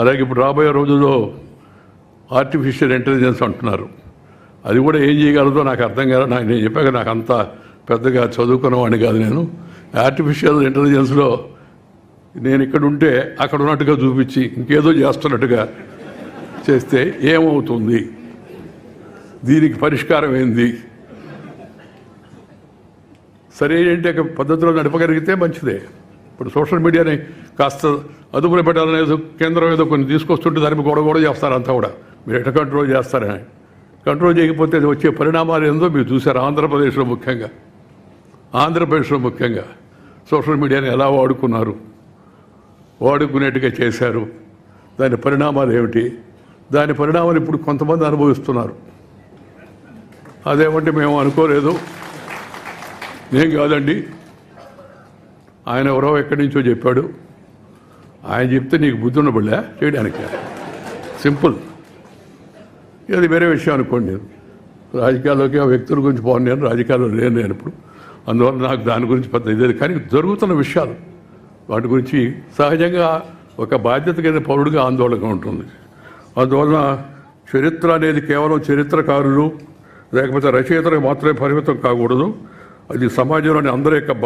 అలాగే ఇప్పుడు రాబోయే రోజుల్లో ఆర్టిఫిషియల్ ఇంటెలిజెన్స్ అంటున్నారు. అది కూడా ఏం చేయగలదో నాకు అర్థం కాదు. నేను చెప్పాక నాకు అంత పెద్దగా చదువుకున్నవాడిని కాదు. నేను ఆర్టిఫిషియల్ ఇంటెలిజెన్స్లో నేను ఇక్కడ ఉంటే అక్కడ ఉన్నట్టుగా చూపించి ఇంకేదో చేస్తున్నట్టుగా చేస్తే ఏమవుతుంది, దీనికి పరిష్కారం ఏంది, సరైన పద్ధతిలో నడపగలిగితే మంచిదే. ఇప్పుడు సోషల్ మీడియాని కాస్త అదుపులో పెట్టాలనేది కేంద్రం ఏదో కొన్ని తీసుకొస్తుంటే దాని గొడవ చేస్తారు. అంతా కూడా మీరు ఎట్లా కంట్రోల్ చేస్తారని. కంట్రోల్ చేయకపోతే వచ్చే పరిణామాలు ఏందో మీరు చూశారు. ఆంధ్రప్రదేశ్లో ముఖ్యంగా సోషల్ మీడియాని ఎలా వాడుకునేట్టుగా చేశారు. దాని పరిణామాలు ఏమిటి, దాని పరిణామాలు ఇప్పుడు కొంతమంది అనుభవిస్తున్నారు. అదేమంటే మేము అనుకోలేదు, నేను కాదండి, ఆయన ఎవరో ఎక్కడి నుంచో చెప్పాడు. ఆయన చెప్తే నీకు బుద్ధి ఉండబడలే చేయడానికి, సింపుల్. అది వేరే విషయం అనుకోండి. నేను రాజకీయాల్లోకి ఆ వ్యక్తుల గురించి పోను, నేను రాజకీయాల్లో లేను నేను ఇప్పుడు. అందువల్ల నాకు దాని గురించి పెద్ద ఇదే. కానీ జరుగుతున్న విషయాలు వాటి గురించి సహజంగా ఒక బాధ్యత కింద పౌరుడిగా ఆందోళనగా ఉంటుంది. అందువలన చరిత్ర అనేది కేవలం చరిత్రకారులు లేకపోతే రచయితలకు మాత్రమే పరిమితం కాకూడదు. అది సమాజంలోని అందరి యొక్క బాధ్యత.